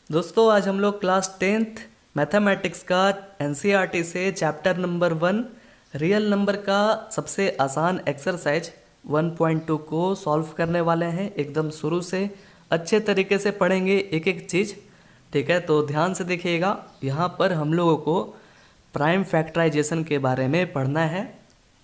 दोस्तों आज हम लोग क्लास 10th मैथमेटिक्स का एनसीईआरटी से चैप्टर नंबर 1 रियल नंबर का सबसे आसान एक्सरसाइज 1.2 को सॉल्व करने वाले हैं। एकदम शुरू से अच्छे तरीके से पढ़ेंगे एक एक चीज़। ठीक है, तो ध्यान से देखिएगा। यहाँ पर हम लोगों को प्राइम फैक्टराइजेशन के बारे में पढ़ना है।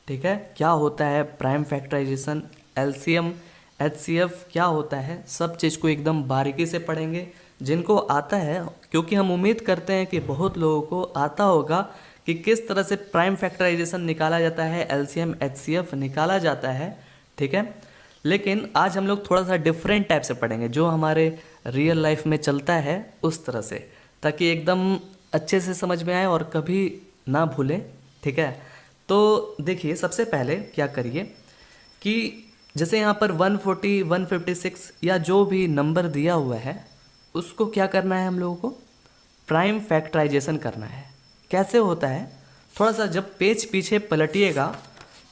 ठीक है, क्या होता है प्राइम फैक्टराइजेशन, एलसीएम, एचसीएफ क्या होता है, सब चीज़ को एकदम बारीकी से पढ़ेंगे। जिनको आता है, क्योंकि हम उम्मीद करते हैं कि बहुत लोगों को आता होगा कि किस तरह से प्राइम फैक्टराइजेशन निकाला जाता है, एलसीएम एचसीएफ निकाला जाता है। ठीक है, लेकिन आज हम लोग थोड़ा सा डिफरेंट टाइप से पढ़ेंगे, जो हमारे रियल लाइफ में चलता है उस तरह से, ताकि एकदम अच्छे से समझ में आए और कभी ना भूलें। ठीक है, तो देखिए सबसे पहले क्या करिए कि जैसे यहाँ पर 140, 156 या जो भी नंबर दिया हुआ है उसको क्या करना है, हम लोगों को प्राइम फैक्टराइजेशन करना है। कैसे होता है, थोड़ा सा जब पेज पीछे पलटिएगा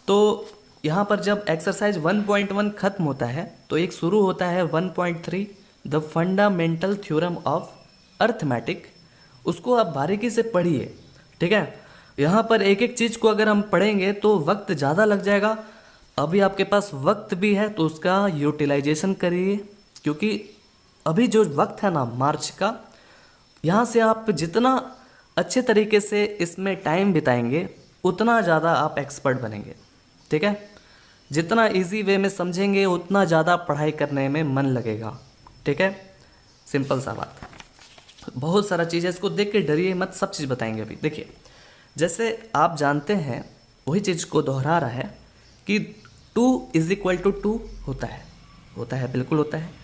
तो यहाँ पर जब एक्सरसाइज 1.1 खत्म होता है तो एक शुरू होता है 1.3 the fundamental theorem of arithmetic. उसको आप बारीकी से पढ़िए। ठीक है, यहाँ पर एक एक चीज़ को अगर हम पढ़ेंगे तो वक्त ज़्यादा लग जाएगा। अभी आपके पास वक्त भी है तो उसका यूटिलाइजेशन करिए, क्योंकि अभी जो वक्त है ना मार्च का, यहाँ से आप जितना अच्छे तरीके से इसमें टाइम बिताएंगे उतना ज़्यादा आप एक्सपर्ट बनेंगे। ठीक है, जितना इजी वे में समझेंगे उतना ज़्यादा पढ़ाई करने में मन लगेगा। ठीक है, सिंपल सा बात। बहुत सारा चीज़ है, इसको देख के डरिए मत, सब चीज़ बताएंगे अभी। देखिए जैसे आप जानते हैं, वही चीज़ को दोहरा रहा है कि 2 = 2 होता है, बिल्कुल होता है।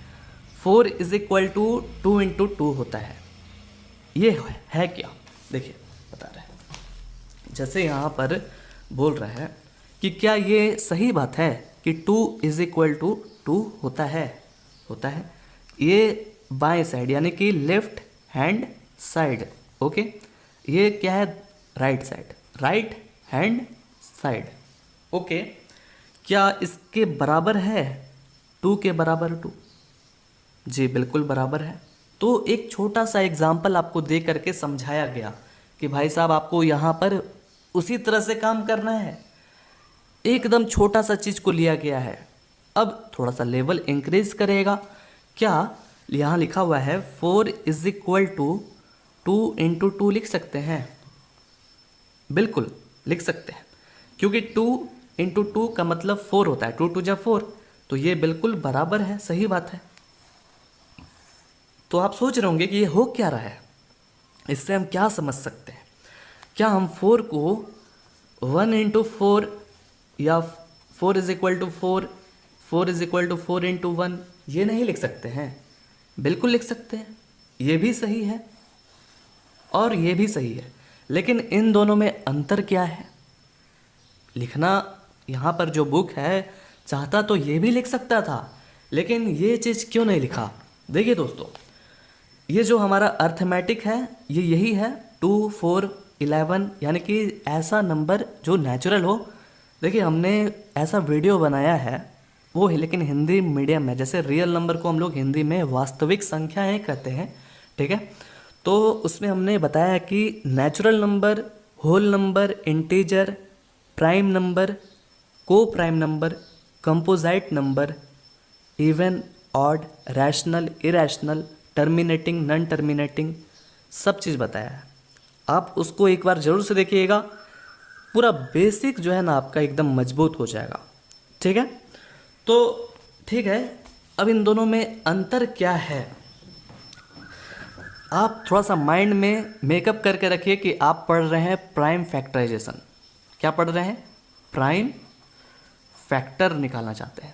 4 = 2 × 2 होता है। ये है क्या, देखिए बता रहे हैं। जैसे यहाँ पर बोल रहा है कि क्या ये सही बात है कि 2 = 2 होता है। ये बाएं साइड यानी कि लेफ्ट हैंड साइड। ओके, ये क्या है, राइट हैंड साइड। ओके, क्या इसके बराबर है 2 के बराबर 2? जी बिल्कुल बराबर है। तो एक छोटा सा एग्जाम्पल आपको दे करके समझाया गया कि भाई साहब आपको यहाँ पर उसी तरह से काम करना है। एकदम छोटा सा चीज़ को लिया गया है। अब थोड़ा सा लेवल इंक्रीज करेगा। क्या यहाँ लिखा हुआ है 4 = 2 × 2 लिख सकते हैं? बिल्कुल लिख सकते हैं, क्योंकि 2 × 2 का मतलब 4 होता है। 2 × 2 = 4, तो ये बिल्कुल बराबर है, सही बात है। तो आप सोच रहे होंगे कि ये हो क्या रहा है, इससे हम क्या समझ सकते हैं। क्या हम 4 को 1 × 4 या 4 = 4, 4 = 4 × 1 ये नहीं लिख सकते हैं? बिल्कुल लिख सकते हैं। ये भी सही है और ये भी सही है, लेकिन इन दोनों में अंतर क्या है? लिखना यहाँ पर जो बुक है चाहता तो ये भी लिख सकता था, लेकिन ये चीज़ क्यों नहीं लिखा? देखिए दोस्तों, ये जो हमारा अर्थमेटिक है ये यही है 2, 4, 11, यानी कि ऐसा नंबर जो नेचुरल हो। देखिए हमने ऐसा वीडियो बनाया है, वो है लेकिन हिंदी मीडियम में। जैसे रियल नंबर को हम लोग हिंदी में वास्तविक संख्याएं कहते हैं। ठीक है, तो उसमें हमने बताया कि natural number, whole number, integer, prime number, coprime number, composite number, even, odd, rational, irrational, terminating, non terminating, सब चीज़ बताया है। आप उसको एक बार ज़रूर से देखिएगा, पूरा बेसिक जो है ना आपका एकदम मजबूत हो जाएगा। ठीक है, तो ठीक है, अब इन दोनों में अंतर क्या है, आप थोड़ा सा माइंड में मेकअप करके रखिए कि आप पढ़ रहे हैं प्राइम फैक्टराइजेशन। क्या पढ़ रहे हैं? प्राइम फैक्टर निकालना चाहते हैं।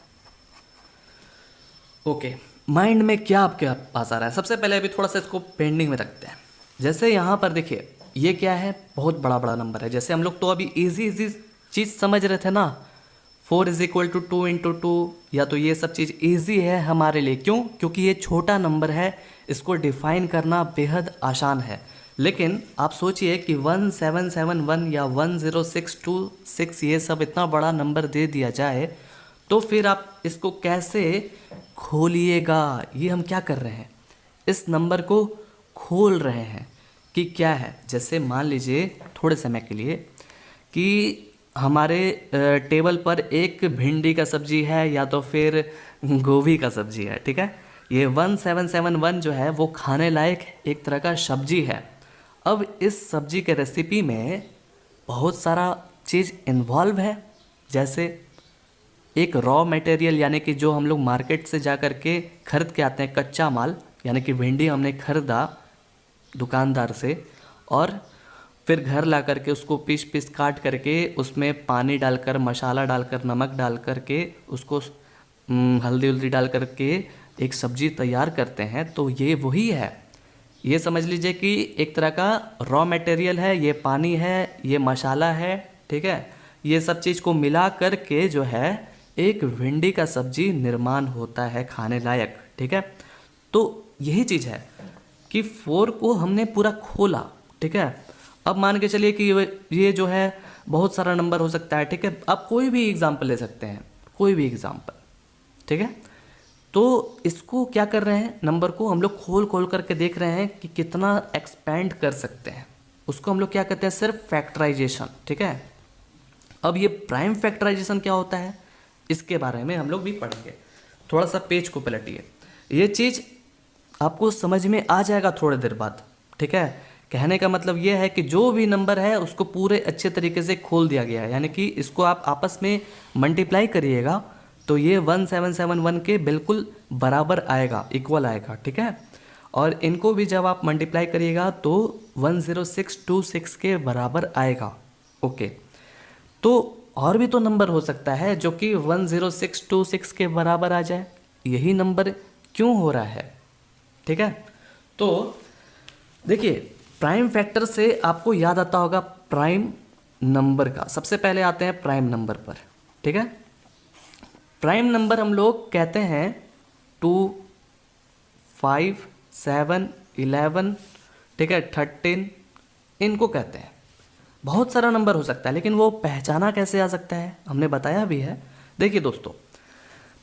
ओके, माइंड में क्या आपके पास आ रहा है? सबसे पहले अभी थोड़ा सा इसको पेंडिंग में रखते हैं। जैसे यहाँ पर देखिए ये क्या है, बहुत बड़ा बड़ा नंबर है। जैसे हम लोग तो अभी इजी चीज़ समझ रहे थे ना, 4 = 2 × 2, या तो ये सब चीज़ इजी है हमारे लिए। क्यों? क्योंकि ये छोटा नंबर है, इसको डिफाइन करना बेहद आसान है। लेकिन आप सोचिए कि 1771 या 10626 ये सब इतना बड़ा नंबर दे दिया जाए तो फिर आप इसको कैसे खोलिएगा? ये हम क्या कर रहे हैं, इस नंबर को खोल रहे हैं कि क्या है। जैसे मान लीजिए थोड़े समय के लिए कि हमारे टेबल पर एक भिंडी का सब्जी है या तो फिर गोभी का सब्जी है, ठीक है। ये 1771 जो है वो खाने लायक एक तरह का सब्जी है। अब इस सब्जी के रेसिपी में बहुत सारा चीज़ इन्वॉल्व है। जैसे एक रॉ मटेरियल यानी कि जो हम लोग मार्केट से जा कर के खरीद के आते हैं, कच्चा माल, यानी कि भिंडी हमने खरीदा दुकानदार से और फिर घर ला करके उसको पीस पीस काट करके उसमें पानी डालकर, मसाला डालकर, नमक डाल करके उसको हल्दी उल्दी डाल करके एक सब्जी तैयार करते हैं। तो ये वही है। ये समझ लीजिए कि एक तरह का रॉ मटेरियल है, ये पानी है, ये मसाला है, ठीक है। ये सब चीज़ को मिला करके जो है एक भिंडी का सब्जी निर्माण होता है खाने लायक, ठीक है। तो यही चीज़ है कि 4 को हमने पूरा खोला, ठीक है। अब मान के चलिए कि ये जो है बहुत सारा नंबर हो सकता है, ठीक है। आप कोई भी एग्जाम्पल ले सकते हैं, कोई भी एग्जाम्पल, ठीक है। तो इसको क्या कर रहे हैं, नंबर को हम लोग खोल खोल करके देख रहे हैं कि कितना एक्सपेंड कर सकते हैं। उसको हम लोग क्या कहते हैं, सिर्फ फैक्टराइजेशन, ठीक है। अब ये प्राइम फैक्टराइजेशन क्या होता है इसके बारे में हम लोग भी पढ़ेंगे। थोड़ा सा पेज को पलटिए, ये चीज़ आपको समझ में आ जाएगा थोड़ी देर बाद, ठीक है। कहने का मतलब ये है कि जो भी नंबर है उसको पूरे अच्छे तरीके से खोल दिया गया है, यानी कि इसको आप आपस में मल्टीप्लाई करिएगा तो ये 1771 के बिल्कुल बराबर आएगा, इक्वल आएगा, ठीक है। और इनको भी जब आप मल्टीप्लाई करिएगा तो 10626 के बराबर आएगा, ओके। तो और भी तो नंबर हो सकता है जो कि 10626 के बराबर आ जाए, यही नंबर क्यों हो रहा है, ठीक है। तो देखिए प्राइम फैक्टर से आपको याद आता होगा प्राइम नंबर का। सबसे पहले आते हैं प्राइम नंबर पर, ठीक है। प्राइम नंबर हम लोग कहते हैं 2, 5, 7, 11, ठीक है, 13, इनको कहते हैं। बहुत सारा नंबर हो सकता है, लेकिन वो पहचाना कैसे आ सकता है हमने बताया भी है। देखिए दोस्तों,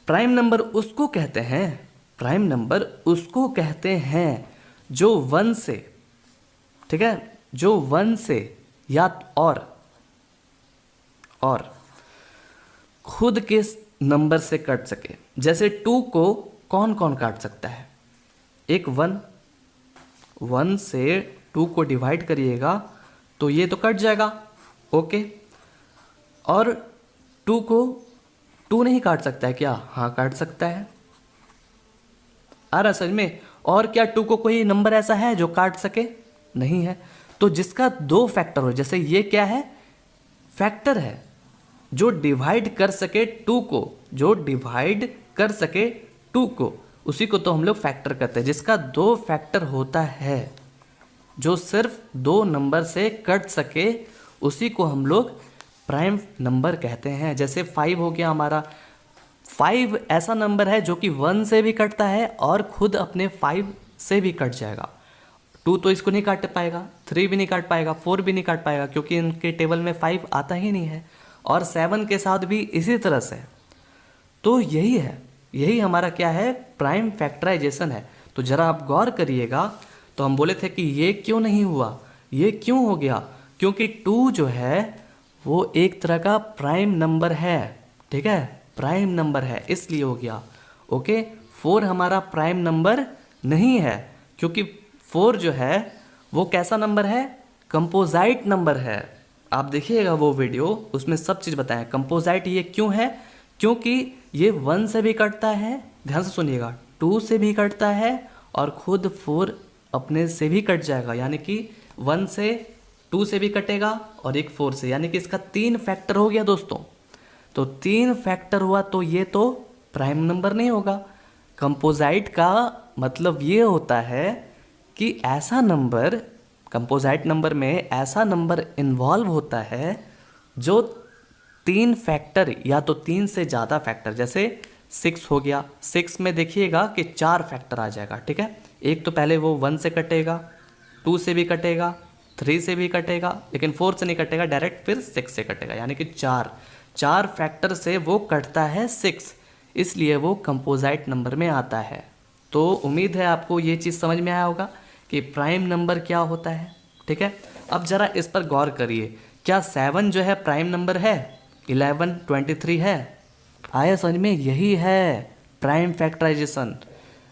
प्राइम नंबर उसको कहते हैं, प्राइम नंबर उसको कहते हैं जो 1 से, ठीक है, जो 1 से या और खुद के नंबर से कट सके। जैसे 2 को कौन कौन काट सकता है, एक 1 से 2 को डिवाइड करिएगा तो ये तो कट जाएगा, ओके। और 2 को 2 नहीं काट सकता है क्या, हाँ काट सकता है, आ रहा समझ में। और क्या 2 को कोई नंबर ऐसा है जो काट सके, नहीं है। तो जिसका 2 फैक्टर हो, जैसे ये क्या है, फैक्टर है जो डिवाइड कर सके 2 को, जो डिवाइड कर सके 2 को, उसी को तो हम लोग फैक्टर कहते हैं। जिसका 2 फैक्टर होता है, जो सिर्फ 2 नंबर से कट सके, उसी को हम लोग प्राइम नंबर कहते हैं। जैसे 5 हो गया हमारा, 5 ऐसा नंबर है जो कि 1 से भी कटता है और खुद अपने 5 से भी कट जाएगा। 2 तो इसको नहीं काट पाएगा, 3 भी नहीं काट पाएगा, 4 भी नहीं काट पाएगा, क्योंकि इनके टेबल में 5 आता ही नहीं है। और 7 के साथ भी इसी तरह से। तो यही है, यही हमारा क्या है, प्राइम फैक्टराइजेशन है। तो ज़रा आप गौर करिएगा, तो हम बोले थे कि ये क्यों नहीं हुआ, ये क्यों हो गया, क्योंकि 2 जो है वो एक तरह का प्राइम नंबर है, ठीक है, प्राइम नंबर है, इसलिए हो गया, ओके। 4 हमारा प्राइम नंबर नहीं है, क्योंकि 4 जो है वो कैसा नंबर है, कंपोजाइट नंबर है। आप देखिएगा वो वीडियो, उसमें सब चीज़ बताएं। कंपोजाइट ये क्यों है, क्योंकि ये 1 से भी कटता है, ध्यान से सुनिएगा, 2 से भी कटता है और खुद 4 अपने से भी कट जाएगा, यानी कि 1 से 2 से भी कटेगा और एक 4 से, यानी कि इसका 3 फैक्टर हो गया दोस्तों। तो 3 फैक्टर हुआ तो ये तो प्राइम नंबर नहीं होगा। कंपोजाइट का मतलब ये होता है कि ऐसा नंबर, कंपोजाइट नंबर में ऐसा नंबर इन्वॉल्व होता है जो 3 फैक्टर या तो 3 से ज़्यादा फैक्टर, जैसे 6 हो गया, 6 में देखिएगा कि 4 फैक्टर आ जाएगा, ठीक है। एक तो पहले वो 1 से कटेगा, 2 से भी कटेगा, 3 से भी कटेगा, लेकिन 4 से नहीं कटेगा, डायरेक्ट फिर 6 से कटेगा, यानी कि 4 फैक्टर से वो कटता है 6, इसलिए वो कंपोजाइट नंबर में आता है। तो उम्मीद है आपको ये चीज़ समझ में आया होगा कि प्राइम नंबर क्या होता है। ठीक है, अब ज़रा इस पर गौर करिए, क्या 7 जो है प्राइम नंबर है? 11, 23 है? आया समझ में? यही है प्राइम फैक्टराइजेशन।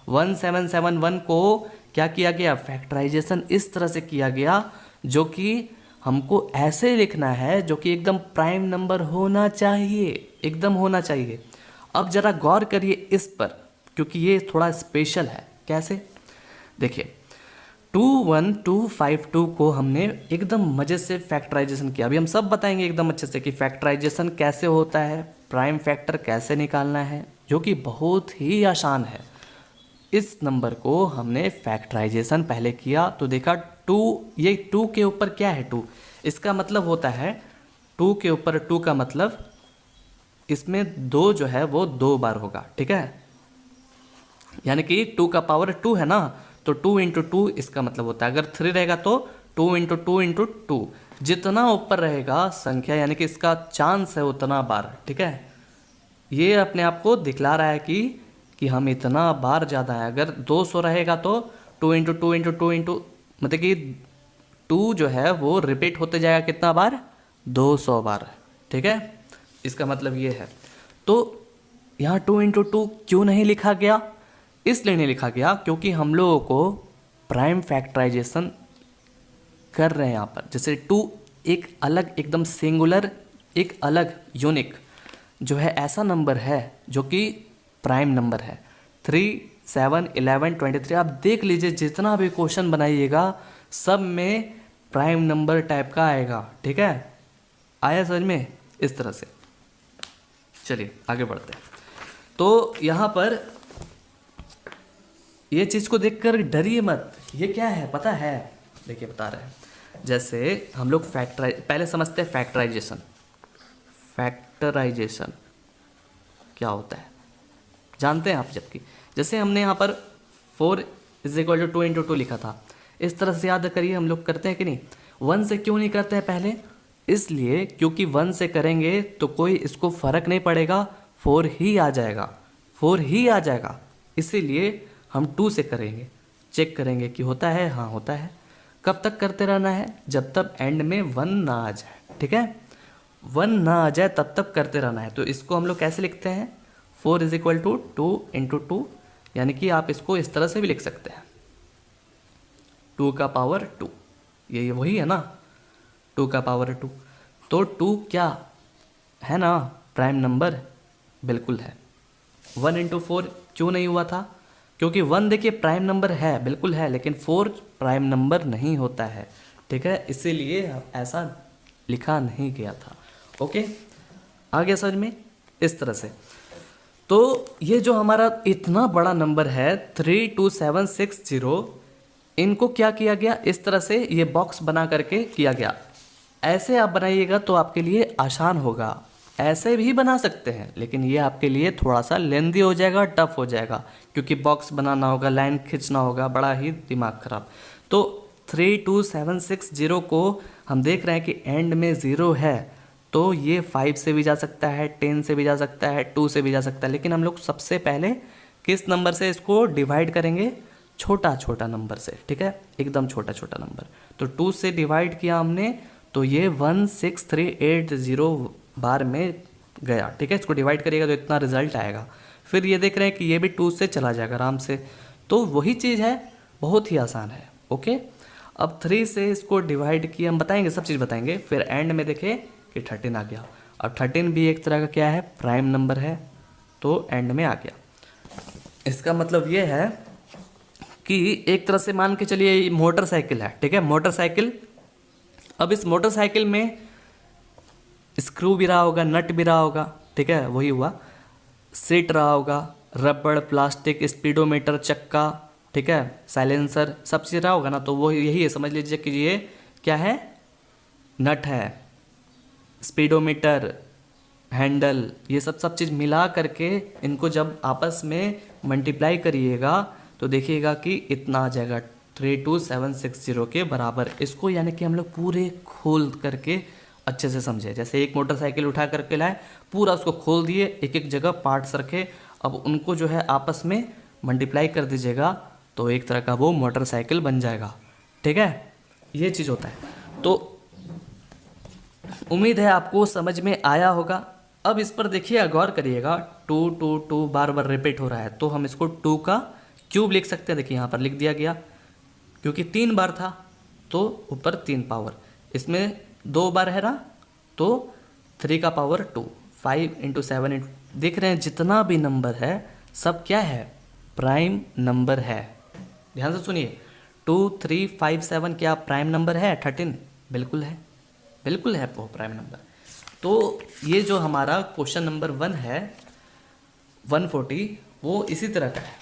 1771 को क्या किया गया? फैक्टराइजेशन इस तरह से किया गया जो कि हमको ऐसे लिखना है जो कि एकदम प्राइम नंबर होना चाहिए, एकदम होना चाहिए। अब ज़रा गौर करिए इस पर, क्योंकि ये थोड़ा स्पेशल है। कैसे? देखिए, 21252 को हमने एकदम मज़े से फैक्टराइजेशन किया। अभी हम सब बताएंगे एकदम अच्छे से कि फैक्टराइजेशन कैसे होता है, प्राइम फैक्टर कैसे निकालना है, जो कि बहुत ही आसान है। इस नंबर को हमने फैक्टराइजेशन पहले किया तो देखा 2, ये 2 के ऊपर क्या है? 2, इसका मतलब होता है 2 के ऊपर 2 का मतलब इसमें 2 जो है वो 2 बार होगा। ठीक है, यानी कि 2 का पावर 2 है ना, तो 2 इंटू 2 इसका मतलब होता है। अगर 3 रहेगा तो 2 इंटू 2 इंटू 2, जितना ऊपर रहेगा संख्या यानी कि इसका चांस है उतना बार। ठीक है, ये अपने आप को दिखला रहा है कि हम इतना बार ज़्यादा है। अगर 200 रहेगा तो 2 इंटू 2 इंटू 2 इंटू मतलब कि 2 जो है वो रिपीट होते जाएगा कितना बार? 200 बार। ठीक है, इसका मतलब ये है। तो यहाँ 2 इंटू 2 क्यों नहीं लिखा गया? इसलिए नहीं लिखा गया क्योंकि हम लोगों को प्राइम फैक्टराइजेशन कर रहे हैं यहाँ पर। जैसे 2 एक अलग एकदम सिंगुलर, एक अलग यूनिक जो है ऐसा नंबर है जो कि प्राइम नंबर है। 3, 7, 11, 23 आप देख लीजिए, जितना भी क्वेश्चन बनाइएगा सब में प्राइम नंबर टाइप का आएगा। ठीक है, आया समझ में? इस तरह से। चलिए आगे बढ़ते हैं। तो यहाँ पर ये चीज़ को देखकर डरिए मत, ये क्या है पता है? देखिए बता रहे हैं। जैसे हम लोग पहले समझते हैं फैक्टराइजेशन। फैक्टराइजेशन क्या होता है जानते हैं आप? जबकि जैसे हमने यहाँ पर 4 = 2 इंटू 2 लिखा था, इस तरह से याद करिए हम लोग करते हैं कि नहीं। 1 से क्यों नहीं करते हैं पहले? इसलिए क्योंकि 1 से करेंगे तो कोई इसको फ़र्क नहीं पड़ेगा, 4 ही आ जाएगा, 4 ही आ जाएगा। इसीलिए हम 2 से करेंगे, चेक करेंगे कि होता है, हाँ होता है। कब तक करते रहना है? जब तक एंड में 1 ना आ जाए। ठीक है, 1 ना आ जाए तब तक करते रहना है। तो इसको हम लोग कैसे लिखते हैं? 4 = 2 इंटू 2, यानी कि आप इसको इस तरह से भी लिख सकते हैं, 2 का पावर 2। ये वही है ना, 2 का पावर 2। तो 2 क्या है ना? प्राइम नंबर बिल्कुल है। 1 इंटू 4 क्यों नहीं हुआ था? क्योंकि 1 देखिए प्राइम नंबर है, बिल्कुल है, लेकिन 4 प्राइम नंबर नहीं होता है। ठीक है, इसीलिए ऐसा लिखा नहीं गया था। ओके, आ गया समझ में? इस तरह से। तो ये जो हमारा इतना बड़ा नंबर है 32760, इनको क्या किया गया? इस तरह से ये बॉक्स बना करके किया गया। ऐसे आप बनाइएगा तो आपके लिए आसान होगा। ऐसे भी बना सकते हैं, लेकिन ये आपके लिए थोड़ा सा लेंदी हो जाएगा, टफ हो जाएगा, क्योंकि बॉक्स बनाना होगा, लाइन खींचना होगा, बड़ा ही दिमाग खराब। तो 32760 को हम देख रहे हैं कि एंड में 0 है, तो ये 5 से भी जा सकता है, 10 से भी जा सकता है, 2 से भी जा सकता है। लेकिन हम लोग सबसे पहले किस नंबर से इसको डिवाइड करेंगे? छोटा छोटा नंबर से। ठीक है, एकदम छोटा छोटा नंबर। तो 2 से डिवाइड किया हमने, तो ये 16380 बार में गया। ठीक है, इसको डिवाइड करिएगा तो इतना रिजल्ट आएगा। फिर ये देख रहे हैं कि ये भी 2 से चला जाएगा आराम से। तो वही चीज़ है, बहुत ही आसान है। ओके, अब 3 से इसको डिवाइड किया, हम बताएंगे, सब चीज़ बताएंगे। फिर एंड में देखें कि 13 आ गया। अब 13 भी एक तरह का क्या है? प्राइम नंबर है, तो एंड में आ गया। इसका मतलब ये है कि एक तरह से मान के चलिए मोटरसाइकिल है। ठीक है, मोटरसाइकिल। अब इस मोटरसाइकिल में स्क्रू भी रहा होगा, नट भी रहा होगा। ठीक है, वही हुआ। सीट रहा होगा, रबड़, प्लास्टिक, स्पीडोमीटर, चक्का, ठीक है, साइलेंसर, सब चीज़ रहा होगा ना। तो वो यही है, समझ लीजिए कि ये क्या है? नट है, स्पीडोमीटर, हैंडल, ये सब चीज़ मिला करके इनको जब आपस में मल्टीप्लाई करिएगा तो देखिएगा कि इतना आ जाएगा 32760 के बराबर। इसको यानी कि हम लोग पूरे खोल करके अच्छे से समझे। जैसे एक मोटरसाइकिल उठा करके लाए, पूरा उसको खोल दिए, एक एक जगह पार्ट्स रखे, अब उनको जो है आपस में मल्टीप्लाई कर दीजिएगा तो एक तरह का वो मोटरसाइकिल बन जाएगा। ठीक है, ये चीज़ होता है। तो उम्मीद है आपको समझ में आया होगा। अब इस पर देखिए, गौर करिएगा, 2 बार बार रिपीट हो रहा है, तो हम इसको 2 का क्यूब लिख सकते हैं। देखिए यहाँ पर लिख दिया गया, क्योंकि 3 बार था तो ऊपर 3 पावर, इसमें 2 बार है ना, तो 3 का पावर 2, 5 इंटू 7 देख रहे हैं, जितना भी नंबर है सब क्या है, प्राइम नंबर है। ध्यान से सुनिए, 2 3 5 7 क्या प्राइम नंबर है? 13 बिल्कुल है, बिल्कुल है वो प्राइम नंबर। तो ये जो हमारा क्वेश्चन नंबर 1 है 140, वो इसी तरह का है।